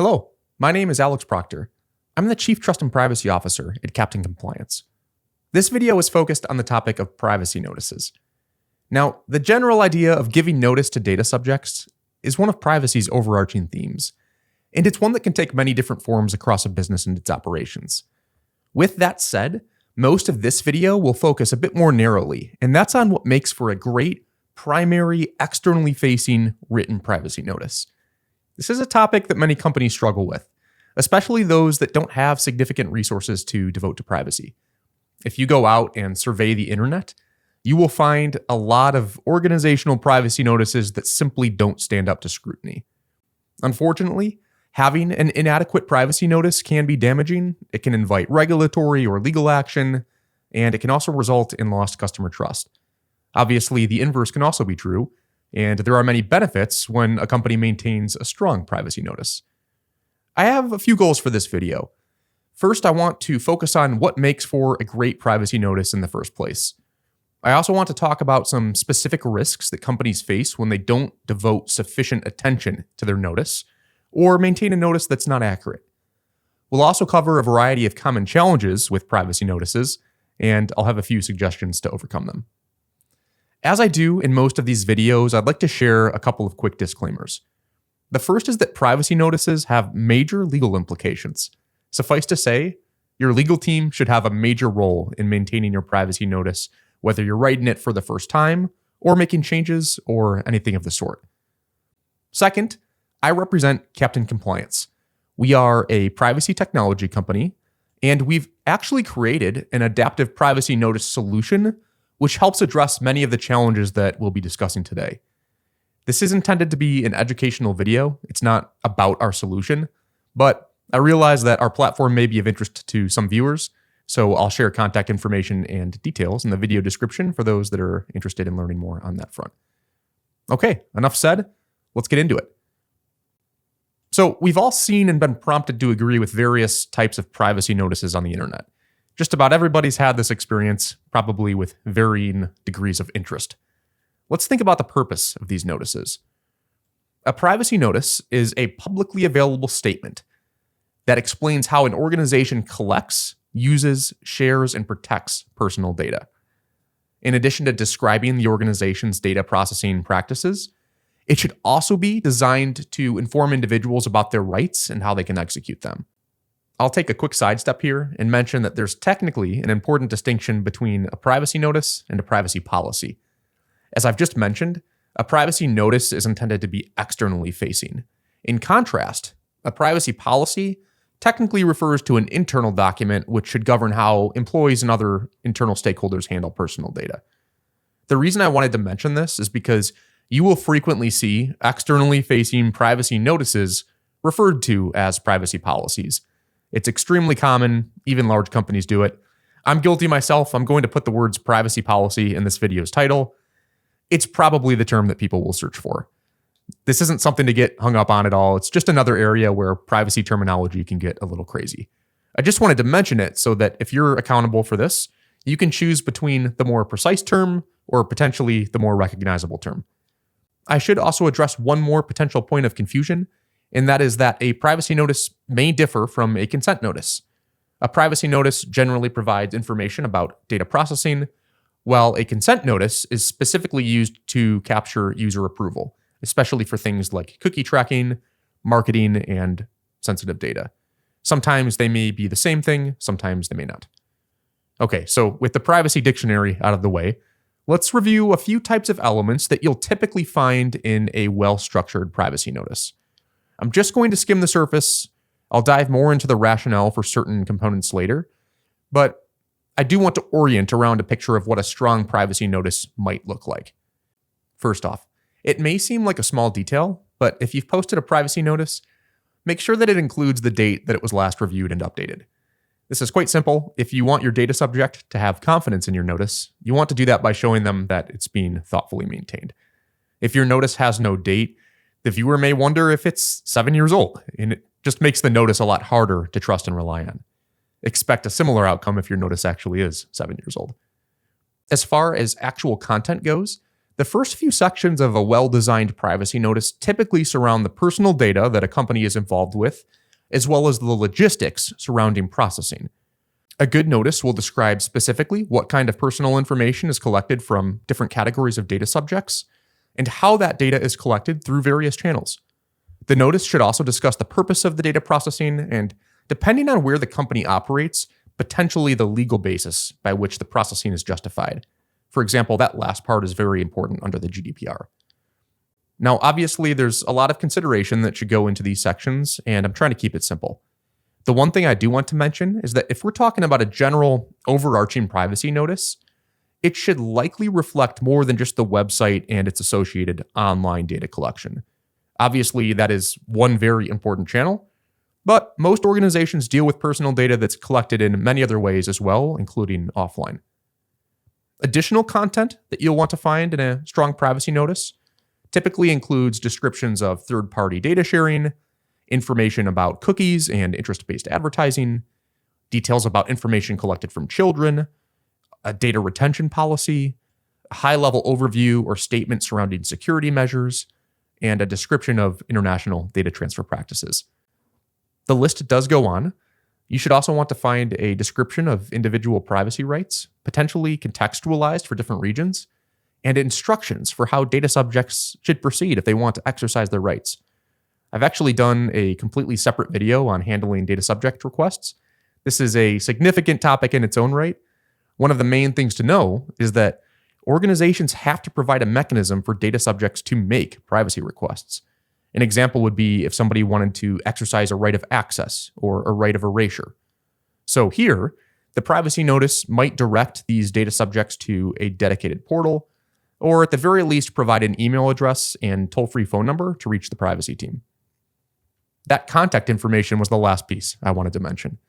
Hello, my name is Alex Proctor. I'm the Chief Trust and Privacy Officer at Captain Compliance. This video is focused on the topic of privacy notices. Now, the general idea of giving notice to data subjects is one of privacy's overarching themes, and it's one that can take many different forms across a business and its operations. With that said, most of this video will focus a bit more narrowly, and that's on what makes for a great, primary, externally facing written privacy notice. This is a topic that many companies struggle with, especially those that don't have significant resources to devote to privacy. If you go out and survey the internet, you will find a lot of organizational privacy notices that simply don't stand up to scrutiny. Unfortunately, having an inadequate privacy notice can be damaging. It can invite regulatory or legal action, and it can also result in lost customer trust. Obviously, the inverse can also be true, and there are many benefits when a company maintains a strong privacy notice. I have a few goals for this video. First, I want to focus on what makes for a great privacy notice in the first place. I also want to talk about some specific risks that companies face when they don't devote sufficient attention to their notice or maintain a notice that's not accurate. We'll also cover a variety of common challenges with privacy notices, and I'll have a few suggestions to overcome them. As I do in most of these videos, I'd like to share a couple of quick disclaimers. The first is that privacy notices have major legal implications. Suffice to say, your legal team should have a major role in maintaining your privacy notice, whether you're writing it for the first time or making changes or anything of the sort. Second, I represent Captain Compliance. We are a privacy technology company, and we've actually created an adaptive privacy notice solution which helps address many of the challenges that we'll be discussing today. This is intended to be an educational video. It's not about our solution, but I realize that our platform may be of interest to some viewers, so I'll share contact information and details in the video description for those that are interested in learning more on that front. Okay, enough said. Let's get into it. So we've all seen and been prompted to agree with various types of privacy notices on the internet. Just about everybody's had this experience, probably with varying degrees of interest. Let's think about the purpose of these notices. A privacy notice is a publicly available statement that explains how an organization collects, uses, shares, and protects personal data. In addition to describing the organization's data processing practices, it should also be designed to inform individuals about their rights and how they can execute them. I'll take a quick sidestep here and mention that there's technically an important distinction between a privacy notice and a privacy policy. As I've just mentioned, a privacy notice is intended to be externally facing. In contrast, a privacy policy technically refers to an internal document which should govern how employees and other internal stakeholders handle personal data. The reason I wanted to mention this is because you will frequently see externally facing privacy notices referred to as privacy policies. It's extremely common, even large companies do it. I'm guilty myself. I'm going to put the words privacy policy in this video's title. It's probably the term that people will search for. This isn't something to get hung up on at all. It's just another area where privacy terminology can get a little crazy. I just wanted to mention it so that if you're accountable for this, you can choose between the more precise term or potentially the more recognizable term. I should also address one more potential point of confusion, and that is that a privacy notice may differ from a consent notice. A privacy notice generally provides information about data processing, while a consent notice is specifically used to capture user approval, especially for things like cookie tracking, marketing, and sensitive data. Sometimes they may be the same thing, sometimes they may not. Okay, so with the privacy dictionary out of the way, let's review a few types of elements that you'll typically find in a well-structured privacy notice. I'm just going to skim the surface. I'll dive more into the rationale for certain components later, but I do want to orient around a picture of what a strong privacy notice might look like. First off, it may seem like a small detail, but if you've posted a privacy notice, make sure that it includes the date that it was last reviewed and updated. This is quite simple. If you want your data subject to have confidence in your notice, you want to do that by showing them that it's being thoughtfully maintained. If your notice has no date, the viewer may wonder if it's 7 years old, and it just makes the notice a lot harder to trust and rely on. Expect a similar outcome if your notice actually is 7 years old. As far as actual content goes, The first few sections of a well-designed privacy notice typically surround the personal data that a company is involved with, as well as the logistics surrounding processing. A good notice will describe specifically what kind of personal information is collected from different categories of data subjects, and how that data is collected through various channels. The notice should also discuss the purpose of the data processing and, depending on where the company operates, potentially the legal basis by which the processing is justified. For example, that last part is very important under the GDPR. Now, obviously, there's a lot of consideration that should go into these sections, and I'm trying to keep it simple. The one thing I do want to mention is that if we're talking about a general overarching privacy notice, it should likely reflect more than just the website and its associated online data collection. Obviously, that is one very important channel, but most organizations deal with personal data that's collected in many other ways as well, including offline. Additional content that you'll want to find in a strong privacy notice typically includes descriptions of third-party data sharing, information about cookies and interest-based advertising, details about information collected from children, a data retention policy, a high-level overview or statement surrounding security measures, and a description of international data transfer practices. The list does go on. You should also want to find a description of individual privacy rights, potentially contextualized for different regions, and instructions for how data subjects should proceed if they want to exercise their rights. I've actually done a completely separate video on handling data subject requests. This is a significant topic in its own right. One of the main things to know is that organizations have to provide a mechanism for data subjects to make privacy requests. An example would be if somebody wanted to exercise a right of access or a right of erasure. So here, the privacy notice might direct these data subjects to a dedicated portal, or at the very least provide an email address and toll-free phone number to reach the privacy team. That contact information was the last piece I wanted to mention.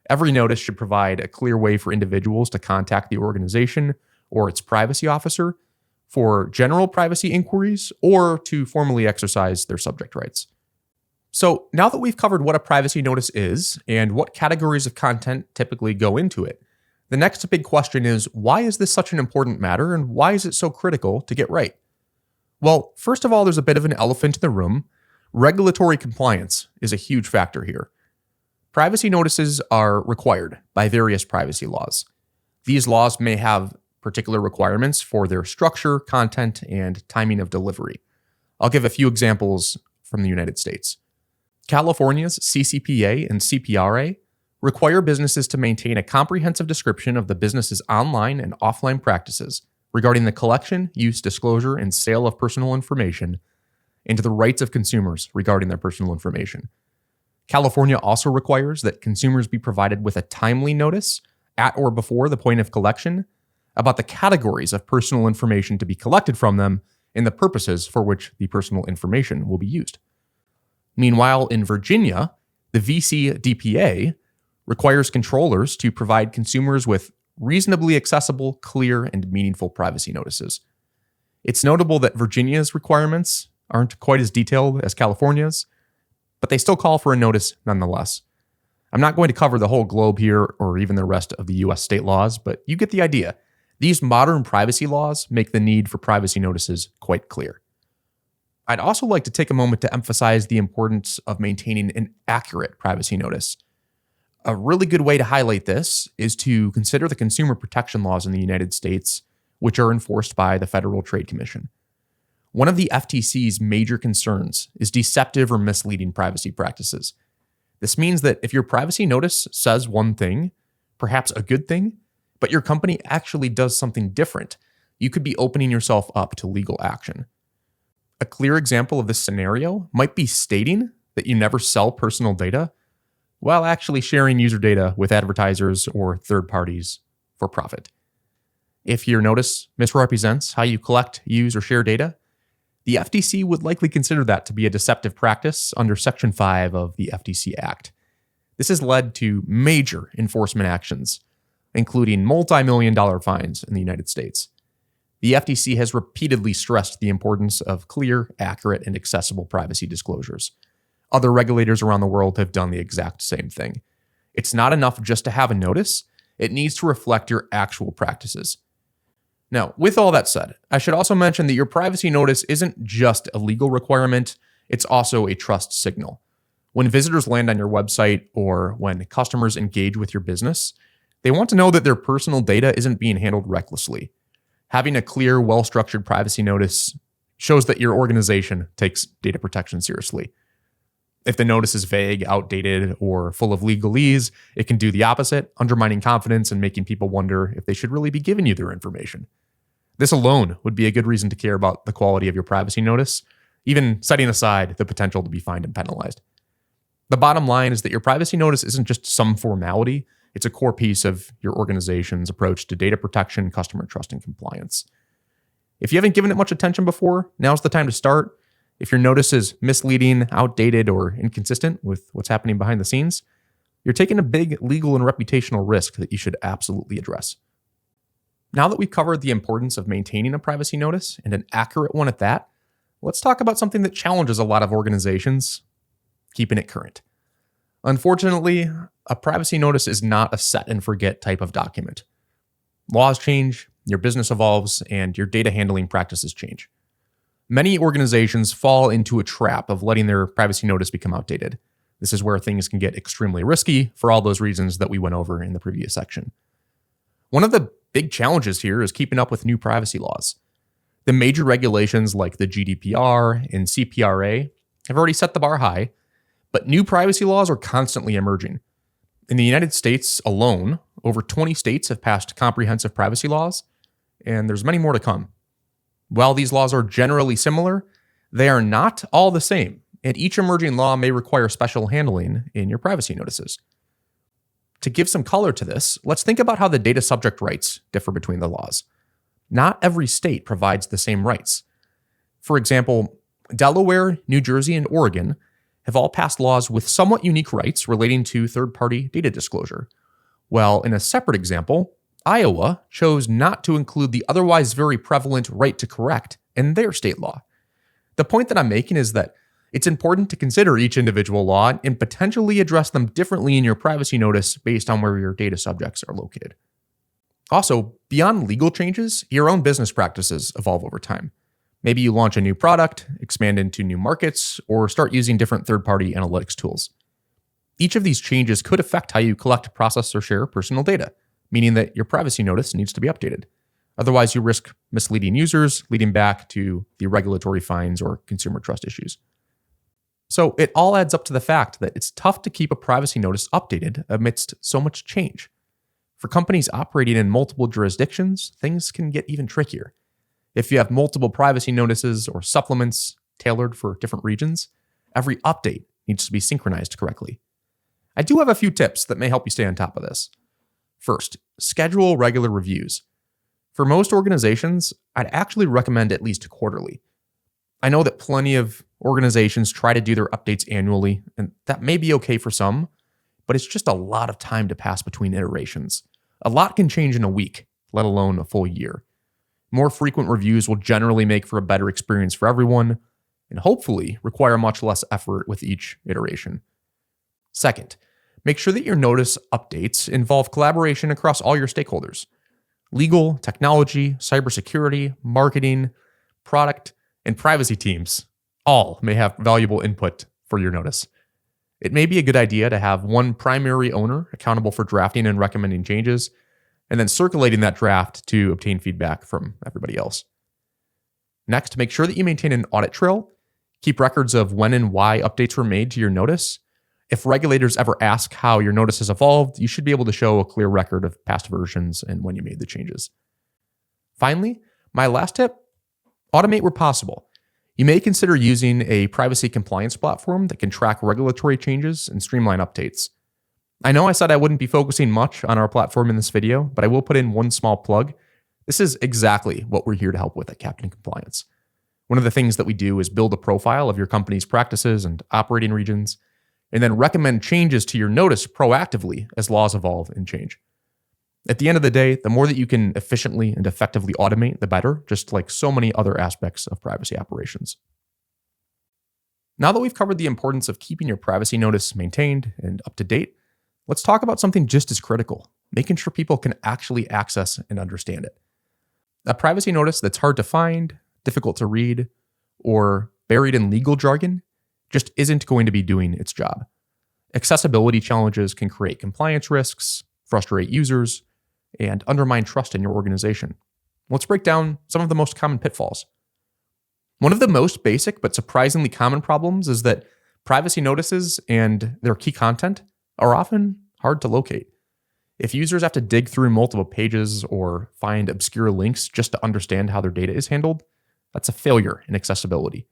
Every notice should provide a clear way for individuals to contact the organization or its privacy officer for general privacy inquiries or to formally exercise their subject rights. So now that we've covered what a privacy notice is and what categories of content typically go into it, the next big question is, why is this such an important matter and why is it so critical to get right? Well, first of all, there's a bit of an elephant in the room. Regulatory compliance is a huge factor here. Privacy notices are required by various privacy laws. These laws may have particular requirements for their structure, content, and timing of delivery. I'll give a few examples from the United States. California's CCPA and CPRA require businesses to maintain a comprehensive description of the business's online and offline practices regarding the collection, use, disclosure, and sale of personal information, and the rights of consumers regarding their personal information. California also requires that consumers be provided with a timely notice at or before the point of collection about the categories of personal information to be collected from them and the purposes for which the personal information will be used. Meanwhile, in Virginia, the VCDPA requires controllers to provide consumers with reasonably accessible, clear, and meaningful privacy notices. It's notable that Virginia's requirements aren't quite as detailed as California's, but they still call for a notice nonetheless. I'm not going to cover the whole globe here or even the rest of the US state laws, but you get the idea. These modern privacy laws make the need for privacy notices quite clear. I'd also like to take a moment to emphasize the importance of maintaining an accurate privacy notice. A really good way to highlight this is to consider the consumer protection laws in the United States, which are enforced by the Federal Trade Commission. One of the FTC's major concerns is deceptive or misleading privacy practices. This means that if your privacy notice says one thing, perhaps a good thing, but your company actually does something different, you could be opening yourself up to legal action. A clear example of this scenario might be stating that you never sell personal data while actually sharing user data with advertisers or third parties for profit. If your notice misrepresents how you collect, use, or share data, the FTC would likely consider that to be a deceptive practice under Section 5 of the FTC Act. This has led to major enforcement actions, including multi-million-dollar fines in the United States. The FTC has repeatedly stressed the importance of clear, accurate, and accessible privacy disclosures. Other regulators around the world have done the exact same thing. It's not enough just to have a notice. It needs to reflect your actual practices. Now, with all that said, I should also mention that your privacy notice isn't just a legal requirement, it's also a trust signal. When visitors land on your website or when customers engage with your business, they want to know that their personal data isn't being handled recklessly. Having a clear, well-structured privacy notice shows that your organization takes data protection seriously. If the notice is vague, outdated, or full of legalese, it can do the opposite, undermining confidence and making people wonder if they should really be giving you their information. This alone would be a good reason to care about the quality of your privacy notice, even setting aside the potential to be fined and penalized. The bottom line is that your privacy notice isn't just some formality, it's a core piece of your organization's approach to data protection, customer trust, and compliance. If you haven't given it much attention before, now's the time to start. If your notice is misleading, outdated, or inconsistent with what's happening behind the scenes, you're taking a big legal and reputational risk that you should absolutely address. Now that we've covered the importance of maintaining a privacy notice, and an accurate one at that, let's talk about something that challenges a lot of organizations: keeping it current. Unfortunately, a privacy notice is not a set and forget type of document. Laws change, your business evolves, and your data handling practices change. Many organizations fall into a trap of letting their privacy notice become outdated. This is where things can get extremely risky for all those reasons that we went over in the previous section. One of the big challenges here is keeping up with new privacy laws. The major regulations like the GDPR and CPRA have already set the bar high, but new privacy laws are constantly emerging. In the United States alone, over 20 states have passed comprehensive privacy laws, and there's many more to come. While these laws are generally similar, they are not all the same, and each emerging law may require special handling in your privacy notices. To give some color to this, let's think about how the data subject rights differ between the laws. Not every state provides the same rights. For example, Delaware, New Jersey, and Oregon have all passed laws with somewhat unique rights relating to third-party data disclosure. While in a separate example, Iowa chose not to include the otherwise very prevalent right to correct in their state law. The point that I'm making is that it's important to consider each individual law and potentially address them differently in your privacy notice based on where your data subjects are located. Also, beyond legal changes, your own business practices evolve over time. Maybe you launch a new product, expand into new markets, or start using different third-party analytics tools. Each of these changes could affect how you collect, process, or share personal data, meaning that your privacy notice needs to be updated. Otherwise, you risk misleading users, leading back to the regulatory fines or consumer trust issues. So it all adds up to the fact that it's tough to keep a privacy notice updated amidst so much change. For companies operating in multiple jurisdictions, things can get even trickier. If you have multiple privacy notices or supplements tailored for different regions, every update needs to be synchronized correctly. I do have a few tips that may help you stay on top of this. First, schedule regular reviews. For most organizations, I'd actually recommend at least quarterly. I know that plenty of organizations try to do their updates annually, and that may be okay for some, but it's just a lot of time to pass between iterations. A lot can change in a week, let alone a full year. More frequent reviews will generally make for a better experience for everyone, and hopefully require much less effort with each iteration. Second, make sure that your notice updates involve collaboration across all your stakeholders. Legal, technology, cybersecurity, marketing, product, and privacy teams all may have valuable input for your notice. It may be a good idea to have one primary owner accountable for drafting and recommending changes, and then circulating that draft to obtain feedback from everybody else. Next, make sure that you maintain an audit trail. Keep records of when and why updates were made to your notice. If regulators ever ask how your notice has evolved, you should be able to show a clear record of past versions and when you made the changes. Finally, my last tip, automate where possible. You may consider using a privacy compliance platform that can track regulatory changes and streamline updates. I know I said I wouldn't be focusing much on our platform in this video, but I will put in one small plug. This is exactly what we're here to help with at Captain Compliance. One of the things that we do is build a profile of your company's practices and operating regions, and then recommend changes to your notice proactively as laws evolve and change. At the end of the day, the more that you can efficiently and effectively automate, the better, just like so many other aspects of privacy operations. Now that we've covered the importance of keeping your privacy notice maintained and up to date, let's talk about something just as critical, making sure people can actually access and understand it. A privacy notice that's hard to find, difficult to read, or buried in legal jargon just isn't going to be doing its job. Accessibility challenges can create compliance risks, frustrate users, and undermine trust in your organization. Let's break down some of the most common pitfalls. One of the most basic but surprisingly common problems is that privacy notices and their key content are often hard to locate. If users have to dig through multiple pages or find obscure links just to understand how their data is handled, that's a failure in accessibility.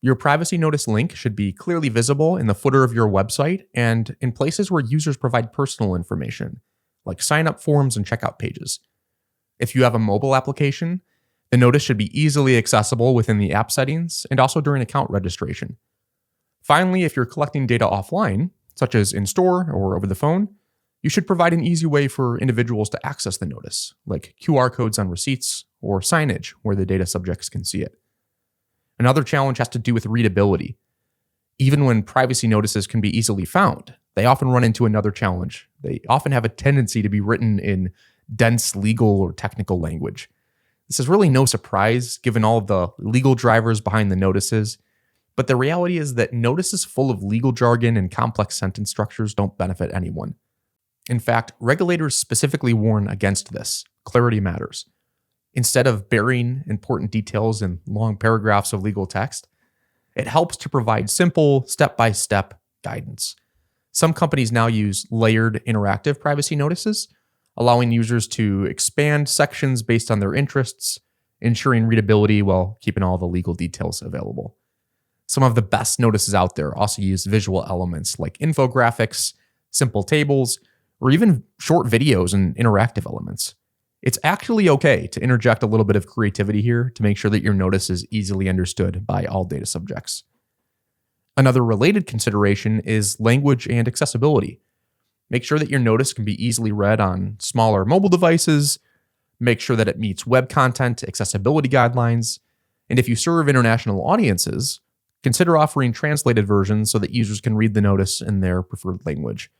Your privacy notice link should be clearly visible in the footer of your website and in places where users provide personal information, like sign-up forms and checkout pages. If you have a mobile application, the notice should be easily accessible within the app settings and also during account registration. Finally, if you're collecting data offline, such as in-store or over the phone, you should provide an easy way for individuals to access the notice, like QR codes on receipts or signage where the data subjects can see it. Another challenge has to do with readability. Even when privacy notices can be easily found, they often run into another challenge. They often have a tendency to be written in dense legal or technical language. This is really no surprise given all of the legal drivers behind the notices, but the reality is that notices full of legal jargon and complex sentence structures don't benefit anyone. In fact, regulators specifically warn against this. Clarity matters. Instead of burying important details in long paragraphs of legal text, it helps to provide simple, step-by-step guidance. Some companies now use layered interactive privacy notices, allowing users to expand sections based on their interests, ensuring readability while keeping all the legal details available. Some of the best notices out there also use visual elements like infographics, simple tables, or even short videos and interactive elements. It's actually okay to interject a little bit of creativity here to make sure that your notice is easily understood by all data subjects. Another related consideration is language and accessibility. Make sure that your notice can be easily read on smaller mobile devices. Make sure that it meets web content accessibility guidelines. And if you serve international audiences, consider offering translated versions so that users can read the notice in their preferred language.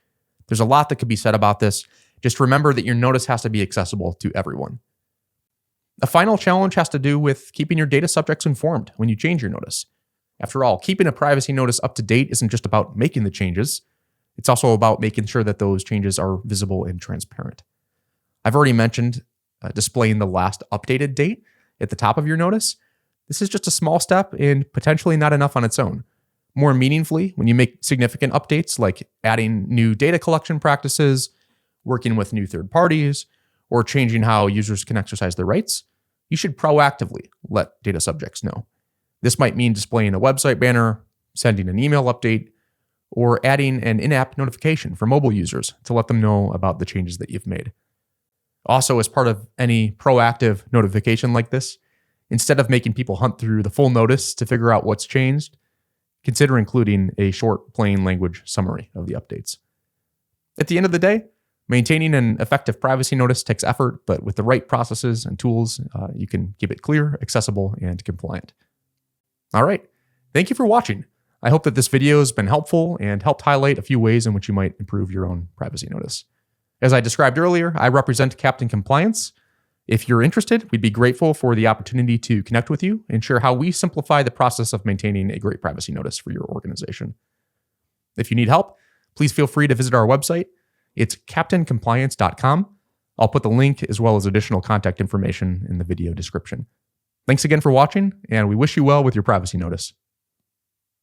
There's a lot that could be said about this. Just remember that your notice has to be accessible to everyone. A final challenge has to do with keeping your data subjects informed when you change your notice. After all, keeping a privacy notice up to date isn't just about making the changes. It's also about making sure that those changes are visible and transparent. I've already mentioned displaying the last updated date at the top of your notice. This is just a small step and potentially not enough on its own. More meaningfully, when you make significant updates like adding new data collection practices, working with new third parties, or changing how users can exercise their rights, you should proactively let data subjects know. This might mean displaying a website banner, sending an email update, or adding an in-app notification for mobile users to let them know about the changes that you've made. Also, as part of any proactive notification like this, instead of making people hunt through the full notice to figure out what's changed, consider including a short, plain language summary of the updates. At the end of the day, maintaining an effective privacy notice takes effort, but with the right processes and tools, you can keep it clear, accessible, and compliant. All right. Thank you for watching. I hope that this video has been helpful and helped highlight a few ways in which you might improve your own privacy notice. As I described earlier, I represent Captain Compliance. If you're interested, we'd be grateful for the opportunity to connect with you and share how we simplify the process of maintaining a great privacy notice for your organization. If you need help, please feel free to visit our website. It's captaincompliance.com. I'll put the link as well as additional contact information in the video description. Thanks again for watching, and we wish you well with your privacy notice.